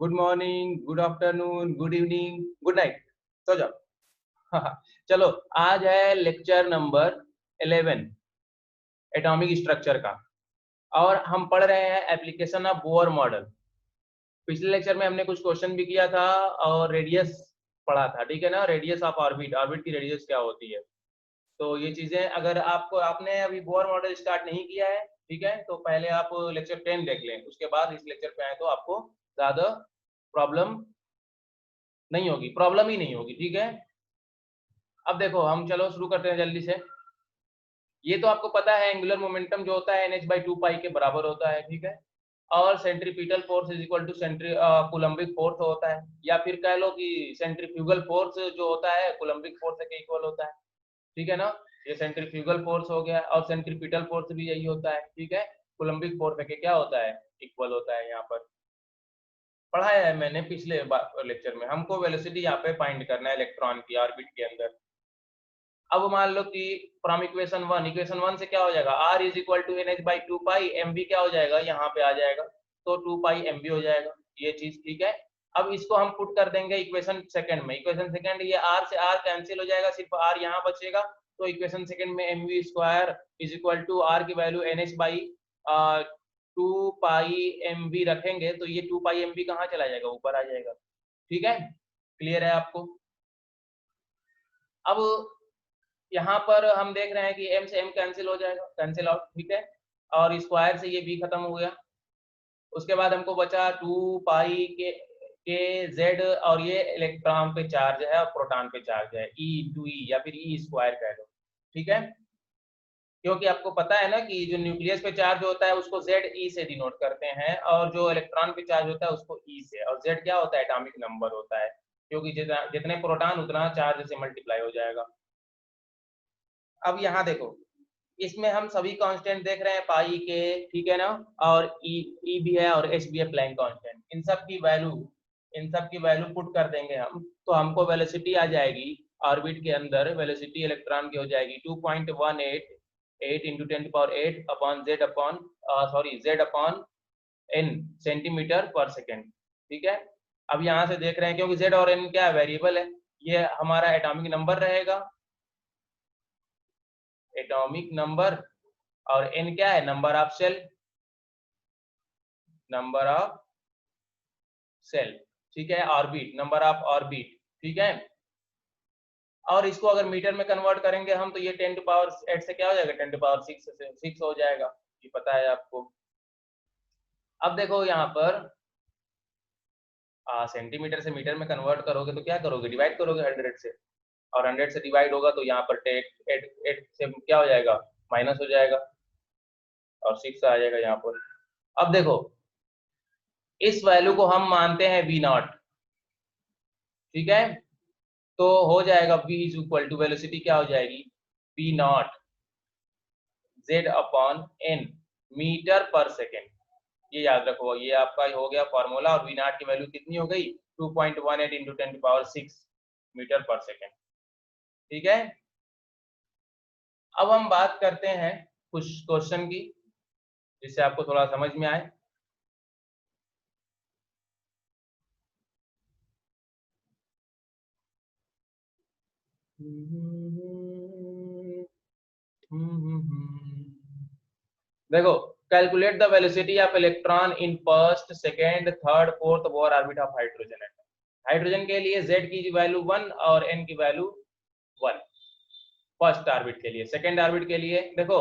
Good morning, good afternoon, good evening, good night. सो जाओ। चलो, आज है लेक्चर नंबर 11 एटॉमिक स्ट्रक्चर का, और हम पढ़ रहे हैं एप्लीकेशन ऑफ बोर मॉडल। पिछले लेक्चर में हमने कुछ क्वेश्चन भी किया था और रेडियस पढ़ा था, ठीक है ना। रेडियस ऑफ ऑर्बिट, ऑर्बिट की रेडियस क्या होती है। तो ये चीजें अगर आपने अभी बोर मॉडल स्टार्ट नहीं किया है, ठीक है, तो पहले आप लेक्चर 10 देख लें, उसके बाद इस लेक्चर पे आए तो आपको ज्यादा प्रॉब्लम नहीं होगी, प्रॉब्लम ही नहीं होगी, ठीक है। अब देखो, हम चलो शुरू करते हैं जल्दी से। ये तो आपको पता है, एंगुलर मोमेंटम जो होता है NH/2 पाई के बराबर होता है, ठीक है। और centripetal force is equal to coulombic force होता है, या फिर कह लो कि सेंट्रीफ्यूगल फोर्स जो होता है कूलम्बिक फोर्स के इक्वल होता है, ठीक है ना। ये सेंट्रीफ्यूगल फोर्स हो गया, और सेंट्रीपिटल फोर्स भी यही होता है, ठीक है। कूलम्बिक फोर्स के क्या होता है, इक्वल होता है। यहाँ पर पढ़ाया है मैंने पिछले लेक्चर में। हमको वेलोसिटी यहाँ पे फाइंड करना है इलेक्ट्रॉन की ऑर्बिट के अंदर। अब मान लो कि फ्रॉम इक्वेशन 1, इक्वेशन 1 से क्या हो जाएगा, r is equal to NH/2 pi, mv क्या हो जाएगा, यहाँ पे आ जाएगा, तो 2 पाई mv हो जाएगा, ये चीज ठीक है। अब इसको हम पुट कर देंगे इक्वेशन सेकंड में। इक्वेशन सेकंड, ये r से r कैंसिल हो जाएगा, सिर्फ r यहाँ बचेगा। तो इक्वेशन सेकंड में mv square is equal to r की वैल्यू NH/2 पाई mv रखेंगे, तो ये 2 पाई mv कहाँ चला जाएगा, ऊपर आ जाएगा, ठीक है। क्लियर है आपको। अब यहाँ पर हम देख रहे हैं कि m से m कैंसिल हो जाएगा, कैंसिल आउट, ठीक है। और स्क्वायर से ये b खत्म हो गया। उसके बाद हमको बचा 2 पाई के z, और ये इलेक्ट्रॉन पे चार्ज है और प्रोटॉन पे चार्ज है, e इंटू ई, या फिर ई स्क्वायर कह लो, ठीक है। क्योंकि आपको पता है ना कि जो न्यूक्लियस पे चार्ज होता है उसको z e से डिनोट करते हैं, और जो इलेक्ट्रॉन पे चार्ज होता है उसको e से, और z क्या होता है, एटॉमिक नंबर होता है, क्योंकि जितने प्रोटॉन उतना चार्ज से मल्टीप्लाई हो जाएगा। अब यहाँ देखो, इसमें हम सभी कांस्टेंट देख रहे हैं पाई के, ठीक है ना, और ई भी है और एच भी है, प्लैंक कांस्टेंट। इन सब की वैल्यू पुट कर देंगे हम, तो हमको वेलोसिटी आ जाएगी ऑर्बिट के अंदर। वेलोसिटी इलेक्ट्रॉन की हो जाएगी 2.188 into 10⁸ upon Z upon N centimetre पर सेकेंड, ठीक है। अब यहाँ से देख रहे हैं, क्योंकि जेड और एन क्या है, वेरिएबल है, ये हमारा एटॉमिक नंबर रहेगा, एटॉमिक नंबर, और n क्या है, number of shell, number of shell, ठीक है। ऑर्बिट, नंबर ऑफ ऑर्बिट, ठीक है। और इसको अगर मीटर में कन्वर्ट करेंगे हम, तो ये 10⁸ से क्या हो जाएगा, 10⁶ से 6 हो जाएगा, ये पता है आपको। अब देखो यहाँ पर सेंटीमीटर से मीटर में कन्वर्ट करोगे तो क्या करोगे, डिवाइड करोगे 100 से, और 100 से डिवाइड होगा तो यहाँ पर 8 से क्या हो जाएगा, माइनस हो जाएगा, और 6 आ जाएगा यहाँ पर। अब देखो, इस वैल्यू को हम मानते हैं V0, ठीक है। तो हो जाएगा V is equal to, velocity क्या हो जाएगी, V0 Z upon N metre पर सेकेंड। ये याद रखो, ये आपका हो गया फॉर्मूला, और V0 की वैल्यू कितनी हो गई, 2.18 इंटू 10⁶ मीटर पर सेकेंड, ठीक है। अब हम बात करते हैं कुछ क्वेश्चन की, जिससे आपको थोड़ा समझ में आए। देखो, calculate the velocity of electron in first, second, third, fourth Bohr orbit of hydrogen atom. Hydrogen के लिए z की वैल्यू 1 और n की वैल्यू 1 फर्स्ट ऑर्बिट के लिए। सेकेंड ऑर्बिट के लिए देखो,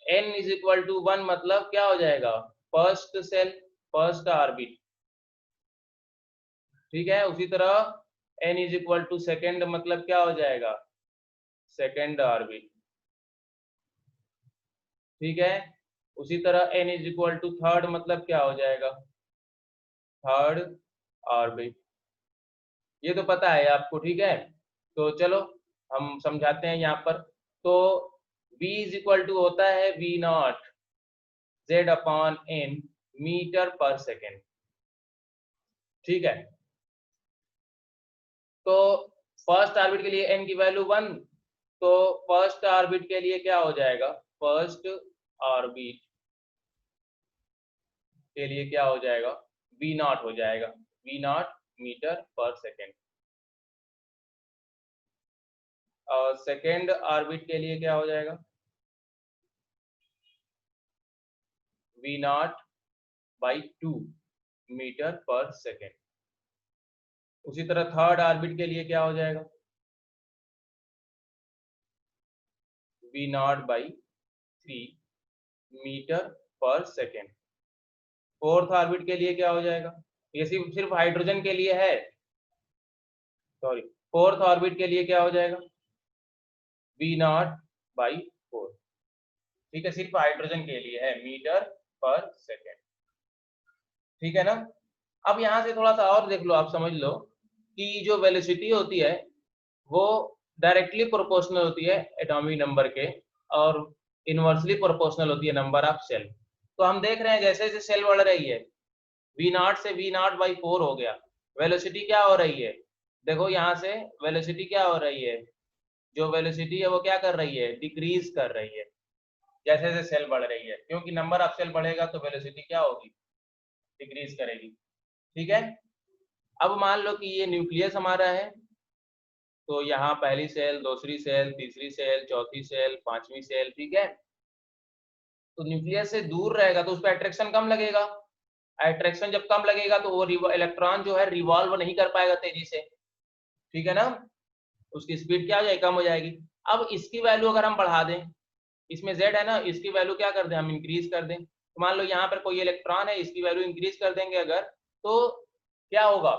n इज इक्वल टू 1 मतलब क्या हो जाएगा, फर्स्ट सेल, फर्स्ट ऑर्बिट, ठीक है। उसी तरह n is equal to second मतलब क्या हो जाएगा, सेकेंड ऑर्बिट, ठीक है। उसी तरह n is equal to third मतलब क्या हो जाएगा, थर्ड ऑर्बिट। ये तो पता है आपको, ठीक है। तो चलो हम समझाते हैं यहाँ पर। तो v इज इक्वल टू होता है V0 Z upon n metre पर सेकेंड, ठीक है। तो फर्स्ट ऑर्बिट के लिए n की वैल्यू 1, तो फर्स्ट ऑर्बिट के लिए क्या हो जाएगा, फर्स्ट ऑर्बिट के लिए क्या हो जाएगा, वी नॉट हो जाएगा, वी नॉट मीटर पर सेकेंड। और सेकेंड ऑर्बिट के लिए क्या हो जाएगा, वी नॉट बाई 2 मीटर पर सेकेंड। उसी तरह थर्ड ऑर्बिट के लिए क्या हो जाएगा, वी नॉट बाई 3 मीटर पर सेकेंड। फोर्थ ऑर्बिट के लिए क्या हो जाएगा, ये सिर्फ हाइड्रोजन के लिए है, सॉरी, फोर्थ ऑर्बिट के लिए क्या हो जाएगा, वी नॉट बाई 4। ठीक है, सिर्फ हाइड्रोजन के लिए है, मीटर पर सेकेंड। ठीक है ना। अब यहाँ से थोड़ा सा और देख लो, आप समझ लो कि जो वेलोसिटी होती है वो डायरेक्टली प्रोपोर्शनल होती है एटॉमिक नंबर के, और इनवर्सली प्रोपोर्शनल होती है नंबर ऑफ सेल। तो हम देख रहे हैं जैसे जैसे सेल बढ़ रही है, वी नॉट से वी नॉट बाई 4 हो गया, वेलोसिटी क्या हो रही है, देखो यहाँ से वेलोसिटी क्या हो रही है, जो वेलोसिटी है वो क्या कर रही है, डिक्रीज कर रही है जैसे जैसे सेल बढ़ रही है, क्योंकि नंबर ऑफ सेल बढ़ेगा तो वेलोसिटी क्या होगी, डिक्रीज करेगी। ठीक है। अब मान लो कि ये न्यूक्लियस हमारा है, तो यहाँ पहली सेल, दूसरी सेल, तीसरी सेल, चौथी सेल, पांचवी सेल। ठीक है। तो न्यूक्लियस से दूर रहेगा तो उस पर अट्रैक्शन कम लगेगा, अट्रैक्शन जब कम लगेगा तो वो इलेक्ट्रॉन जो है रिवॉल्व नहीं कर पाएगा तेजी से। ठीक है ना, उसकी स्पीड क्या हो जाएगी, कम हो जाएगी। अब इसकी वैल्यू अगर हम बढ़ा दें, इसमें z है ना, इसकी वैल्यू क्या कर दें, हम इंक्रीज कर दें। तो मान लो यहाँ पर कोई इलेक्ट्रॉन है, इसकी वैल्यू इंक्रीज कर देंगे अगर, तो क्या होगा,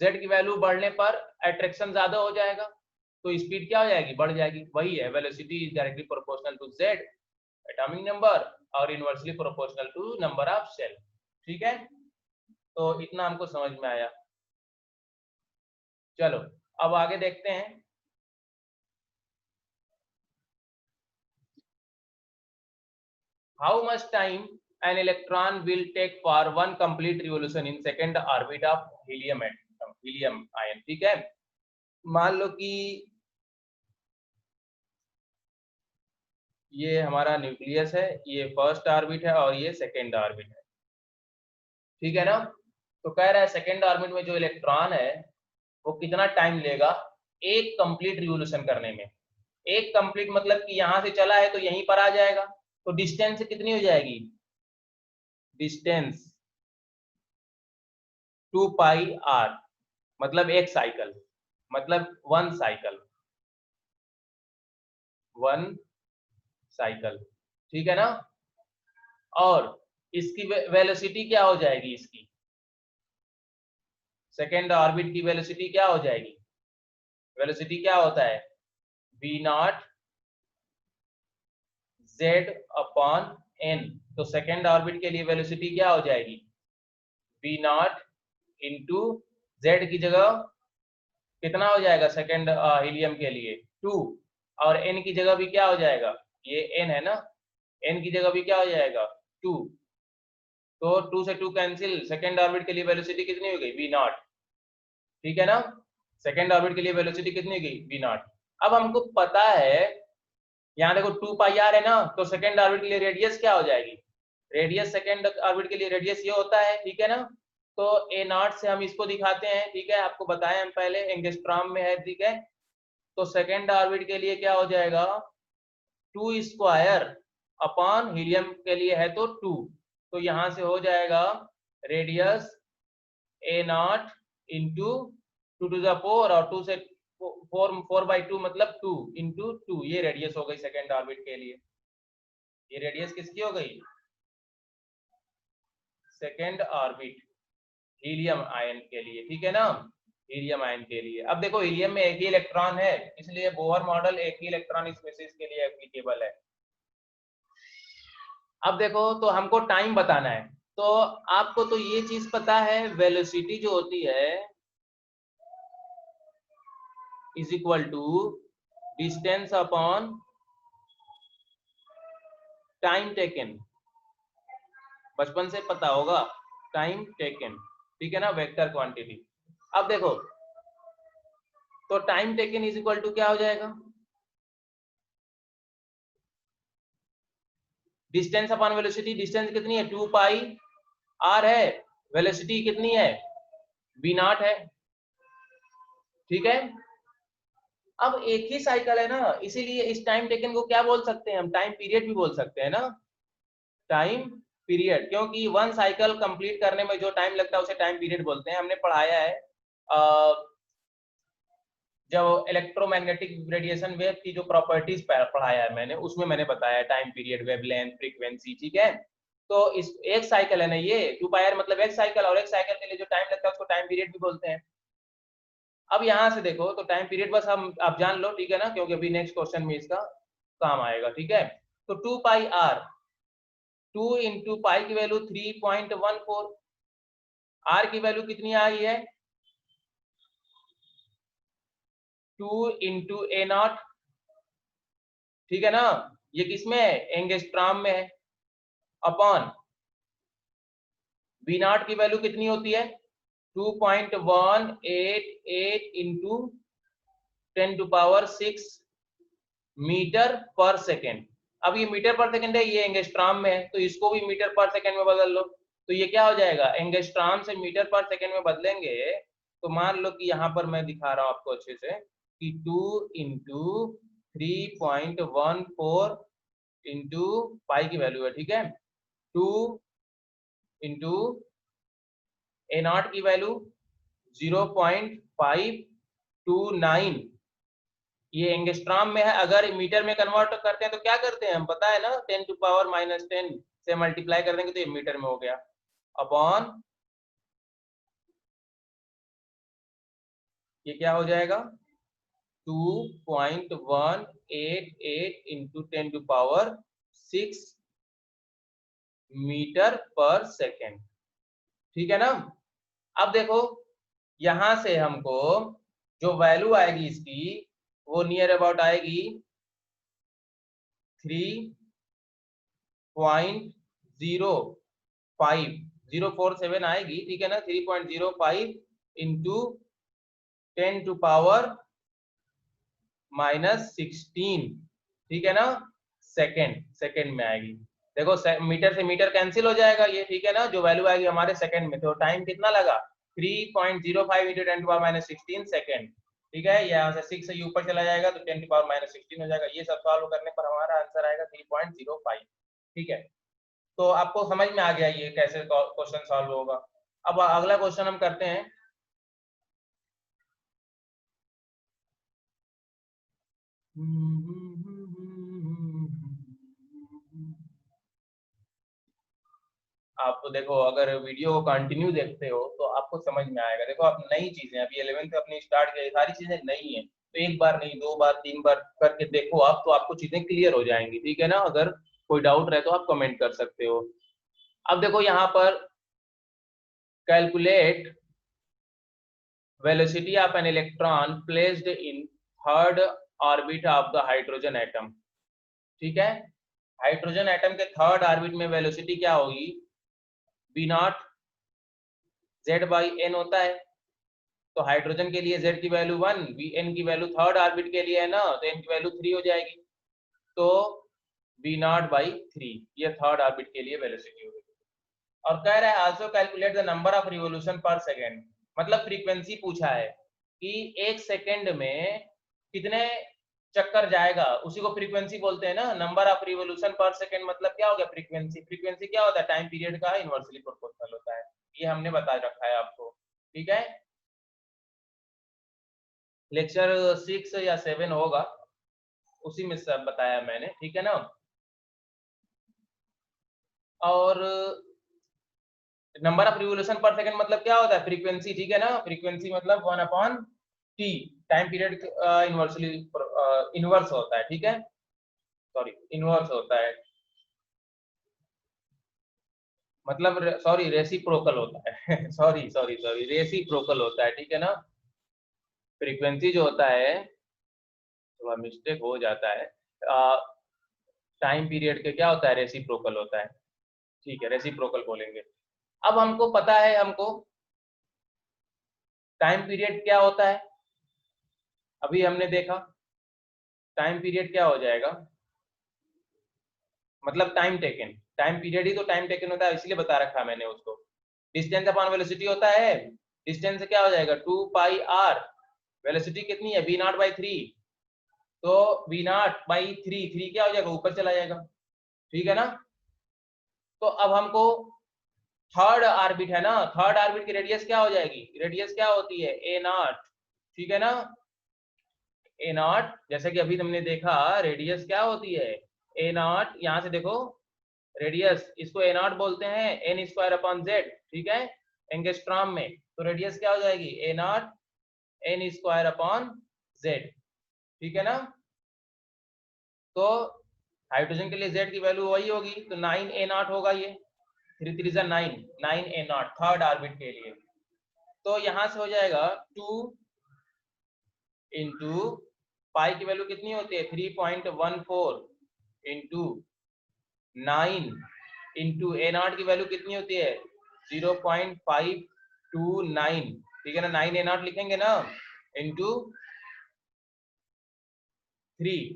z की वैल्यू बढ़ने पर अट्रैक्शन ज्यादा हो जाएगा, तो स्पीड क्या हो जाएगी, बढ़ जाएगी। वही है, velocity is directly proportional to z atomic number और inversely proportional to number of shell. ठीक है, तो इतना हमको समझ में आया। चलो अब आगे देखते हैं। How much time an electron will take for one complete revolution in second orbit of helium atom, helium ion। ठीक है, मान लो कि ये हमारा न्यूक्लियस है, ये फर्स्ट ऑर्बिट है और ये सेकेंड ऑर्बिट है। ठीक है ना। तो कह रहा है सेकेंड ऑर्बिट में जो इलेक्ट्रॉन है वो कितना टाइम लेगा एक कंप्लीट रिवोल्यूशन करने में। एक कंप्लीट मतलब कि यहाँ से चला है तो यहीं पर आ जाएगा, तो डिस्टेंस कितनी हो जाएगी, डिस्टेंस 2 पाई आर, मतलब एक साइकिल, मतलब वन साइकिल, वन साइकिल। ठीक है ना। और इसकी वेलोसिटी क्या हो जाएगी, इसकी सेकेंड ऑर्बिट की वेलोसिटी क्या हो जाएगी, वेलोसिटी क्या होता है, V naught Z upon N. तो सेकेंड ऑर्बिट के लिए वेलोसिटी क्या हो जाएगी, वी नॉट इंटू जेड की जगह कितना हो जाएगा सेकेंड हीलियम के लिए 2, और एन की जगह भी क्या हो जाएगा, ये एन है ना, एन की जगह भी क्या हो जाएगा 2, तो 2 से 2 कैंसिल, सेकेंड ऑर्बिट के लिए वेलोसिटी कितनी हो गई, वी नॉट। ठीक है ना, सेकेंड ऑर्बिट के लिए वेलोसिटी कितनी हो गई, वी नॉट। अब हमको पता है, यहाँ देखो 2 पाई आर है ना, तो सेकेंड ऑर्बिट के लिए रेडियस क्या हो जाएगी, रेडियस सेकेंड ऑर्बिट के लिए रेडियस ये होता है। ठीक है ना, तो ए नॉट से हम इसको दिखाते हैं। ठीक है, आपको बताया हम पहले, एंगस्ट्रॉम में है। ठीक है, तो सेकेंड ऑर्बिट के लिए क्या हो जाएगा, 2 स्क्वायर अपॉन हीलियम के लिए है तो 2, तो यहां से हो जाएगा radius A not into 2 to the 4, और 2 से 4/2 मतलब 2 इंटू 2, ये रेडियस हो गई सेकेंड ऑर्बिट के लिए। ये रेडियस किसकी हो गई, सेकेंड ऑर्बिट हीलियम आयन के लिए। ठीक है ना, हीलियम आयन के लिए। अब देखो हीलियम में एक ही इलेक्ट्रॉन है, इसलिए बोहर मॉडल एक ही इलेक्ट्रॉन स्पीशीज के लिए एप्लीकेबल है। अब देखो, तो हमको टाइम बताना है, तो आपको तो ये चीज पता है, वेलोसिटी जो होती है is equal to distance upon time taken, बचपन से पता होगा, टाइम टेकन। ठीक है ना, वेक्टर क्वांटिटी। अब देखो, तो time taken is equal to क्या हो जाएगा, डिस्टेंस अपॉन वेलोसिटी, डिस्टेंस कितनी है 2 पाई आर है, वेलोसिटी कितनी है, v नॉट है, ठीक है। अब एक ही साइकिल है ना, इसीलिए इस टाइम टेकन को क्या बोल सकते हैं हम, टाइम पीरियड भी बोल सकते हैं ना, टाइम पीरियड, क्योंकि वन साइकिल कंप्लीट करने में जो टाइम लगता है उसे टाइम पीरियड बोलते हैं। हमने पढ़ाया है जब इलेक्ट्रोमैग्नेटिक रेडिएशन वेव की जो प्रॉपर्टीज पढ़ाया है मैंने, उसमें मैंने बताया टाइम पीरियड, वेवलेंथ, फ्रीक्वेंसी, ठीक है। तो इस एक साइकिल है ना ये 2 पाई आर मतलब एक साइकिल, और एक साइकिल के लिए जो टाइम लगता है उसको टाइम पीरियड भी बोलते हैं। अब यहाँ से देखो तो टाइम पीरियड बस हम आप जान लो, ठीक है ना, क्योंकि अभी नेक्स्ट क्वेश्चन में इसका काम आएगा, ठीक है। तो 2 पाई आर, 2 इंटू पाई की वैल्यू 3.14, आर की वैल्यू कितनी आई है 2 इंटू ए नॉट, ठीक है ना, ये किसमें है, एंगस्ट्रॉम में है, अपॉन वी नॉट की वैल्यू कितनी होती है 2.188 इंटू 10⁶ मीटर पर सेकेंड। अब ये मीटर पर सेकेंड है, ये एंगस्ट्रॉम में है, तो इसको भी मीटर पर सेकेंड में बदल लो, तो ये क्या हो जाएगा, एंगस्ट्रॉम से मीटर पर सेकेंड में बदलेंगे तो मान लो कि यहाँ पर मैं दिखा रहा हूँ आपको अच्छे से कि 2 इंटू 3.14 इंटू पाई की वैल्यू है, ठीक है, 2 इंटू ए नॉट की वैल्यू 0.529, ये एंगस्ट्रॉम में है। अगर मीटर में कन्वर्ट करते हैं तो क्या करते हैं हम, पता है ना, 10⁻⁻10 से मल्टीप्लाई कर देंगे तो ये मीटर में हो गया, अपॉन ये क्या हो जाएगा 2.188 इंटू 10⁶ मीटर पर सेकेंड, ठीक है ना। अब देखो यहां से हमको जो वैल्यू आएगी इसकी वो नियर अबाउट आएगी 3.05047 आएगी, ठीक है ना, 3.05 इंटू 10⁻⁻16, ठीक है ना, सेकेंड में आएगी। देखो मीटर से मीटर कैंसिल हो जाएगा ये, ठीक है ना, जो वैल्यू आएगी हमारे सेकेंड में, तो टाइम कितना लगा 3.05 इंटू 10⁻⁻16 सेकेंड, ठीक है। यहाँ से 6 से ये ऊपर चला जाएगा तो 10⁻⁻16 हो जाएगा। ये सब सॉल्व करने पर हमारा आंसर आएगा 3.05, ठीक है। तो आपको समझ में आ गया ये कैसे क्वेश्चन सॉल्व होगा। अब अगला क्वेश्चन हम करते हैं। आप तो देखो अगर वीडियो को कंटिन्यू देखते हो तो आपको समझ में आएगा। देखो आप नई चीजें अभी 11th अपनी स्टार्ट किया, सारी चीजें नई है, तो एक बार नहीं 2 बार 3 बार करके देखो आप, तो आपको चीजें क्लियर हो जाएंगी, ठीक है ना। अगर कोई डाउट रहे तो आप कमेंट कर सकते हो। अब देखो यहाँ पर calculate velocity of an electron placed in third orbit of the hydrogen atom, ठीक है। हाइड्रोजन एटम के थर्ड ऑर्बिट में वेलोसिटी क्या होगी, B naught Z by N होता है। तो हाइड्रोजन के लिए z की वैल्यू 1, एन की वैल्यू थर्ड ऑर्बिट के लिए है ना, तो n की वैल्यू 3 हो जाएगी, तो v नॉट बाई 3 ये थर्ड ऑर्बिट के लिए वेलोसिटी होगी। और कह रहा है also calculate the number of revolution per second, मतलब फ्रीक्वेंसी पूछा है कि एक सेकेंड में कितने चक्कर जाएगा, उसी को फ्रीक्वेंसी बोलते हैं ना। Number of revolution per second मतलब क्या हो गया, फ्रीक्वेंसी। फ्रीक्वेंसी क्या होता है, टाइम पीरियड का इनवर्सली प्रोपोर्शनल होता है, ये हमने बता रखा है आपको, ठीक है। लेक्चर 6 या 7 होगा, उसी में सब बताया मैंने, ठीक है ना। और number of revolution per second मतलब क्या होता है, फ्रीक्वेंसी, ठीक है ना। फ्रीक्वेंसी मतलब 1/t, time period inversely inverse होता है, ठीक है, सॉरी इनवर्स होता है, मतलब सॉरी रेसिप्रोकल होता है सॉरी सॉरी सॉरी रेसिप्रोकल होता है, ठीक है ना। फ्रीक्वेंसी जो होता है थोड़ा मिस्टेक हो जाता है, टाइम पीरियड के क्या होता है, रेसिप्रोकल होता है, ठीक है, रेसिप्रोकल बोलेंगे। अब हमको पता है, हमको टाइम पीरियड क्या होता है, अभी हमने देखा टाइम पीरियड क्या हो जाएगा, मतलब टाइम टेकन, टाइम पीरियड ही तो टाइम टेकन होता है, इसलिए बता रखा मैंने उसको। डिस्टेंस अपॉन वेलोसिटी होता है, डिस्टेंस से क्या हो जाएगा 2 पाई r, वेलोसिटी कितनी है v0/3, तो v0/3, 3 क्या हो जाएगा ऊपर चला जाएगा, ठीक है ना। तो अब हमको थर्ड ऑर्बिट है ना, थर्ड ऑर्बिट की रेडियस क्या हो जाएगी, रेडियस क्या होती है a0, ठीक है ना। a0 जैसे कि अभी तुमने देखा रेडियस क्या होती है a0, यहां से देखो रेडियस, इसको a0 बोलते हैं n²/z, ठीक है एंगस्ट्रॉम में, तो रेडियस क्या हो जाएगी a0 n²/z, ठीक है ना। तो हाइड्रोजन के लिए z की वैल्यू वही होगी, तो 9a0 होगा, ये 3 3 9, 9a0 थर्ड ऑर्बिट के लिए। तो यहां से हो जाएगा 2 इंटू पाई की वैल्यू कितनी होती है 3.14 इंटू 9 इंटू a0 की वैल्यू कितनी होती है 0.529, ठीक है ना, 9a0 लिखेंगे ना इंटू 3,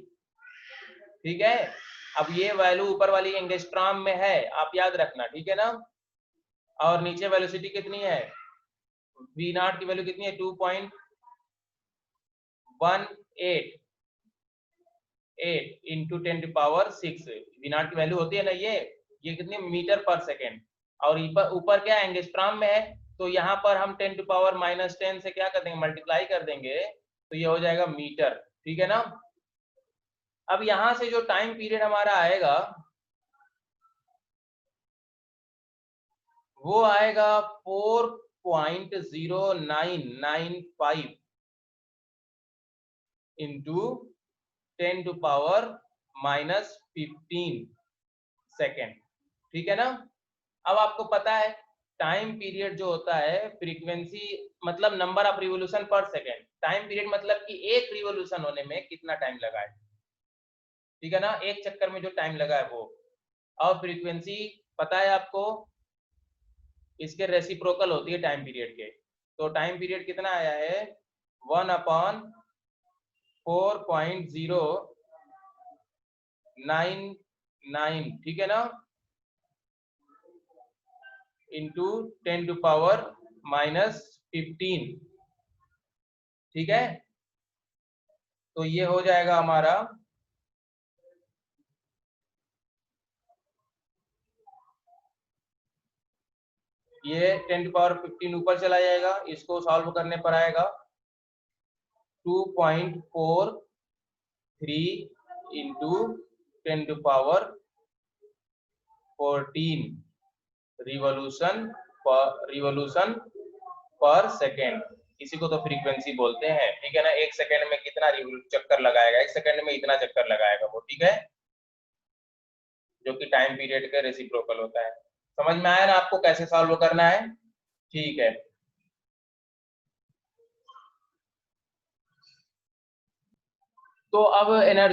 ठीक है। अब ये वैल्यू ऊपर वाली एंगस्ट्रॉम में है, आप याद रखना, ठीक है ना। और नीचे वेलोसिटी कितनी है v0 की वैल्यू कितनी है 2.18 इंटू 10⁶, v0 की वैल्यू होती है ना ये कितनी मीटर पर सेकेंड, और ऊपर क्या एंगस्ट्रॉम में है, तो यहाँ पर हम 10⁻⁻10 से क्या कर देंगे मल्टीप्लाई कर देंगे, तो ये हो जाएगा मीटर, ठीक है ना। अब यहां से जो टाइम पीरियड हमारा आएगा वो आएगा 4.0995 इंटू 10⁻⁻15 सेकेंड, ठीक है ना। अब आपको पता है टाइम पीरियड जो होता है फ्रीक्वेंसी मतलब number of revolution per second, time period मतलब कि एक रिवोल्यूशन होने में कितना टाइम लगा है, ठीक है ना, एक चक्कर में जो टाइम लगा है वो। और फ्रीक्वेंसी पता है आपको इसके रेसिप्रोकल होती है टाइम पीरियड के, तो टाइम पीरियड कितना आया है 1/4.099, ठीक है ना, इंटू 10⁻⁻15, ठीक है। तो ये हो जाएगा हमारा ये 10⁻15 ऊपर चला जाएगा, इसको सॉल्व करने पर आएगा 2.43 इंटू 10⁻14 रिवोल्यूशन पर सेकेंड, इसी को तो फ्रीक्वेंसी बोलते हैं, ठीक है ना। एक सेकेंड में कितना चक्कर लगाएगा, एक सेकेंड में इतना चक्कर लगाएगा वो, ठीक है, जो कि टाइम पीरियड का रेसिप्रोकल होता है। समझ में आया ना आपको कैसे सॉल्व करना है, ठीक है। तो अब एनर्जी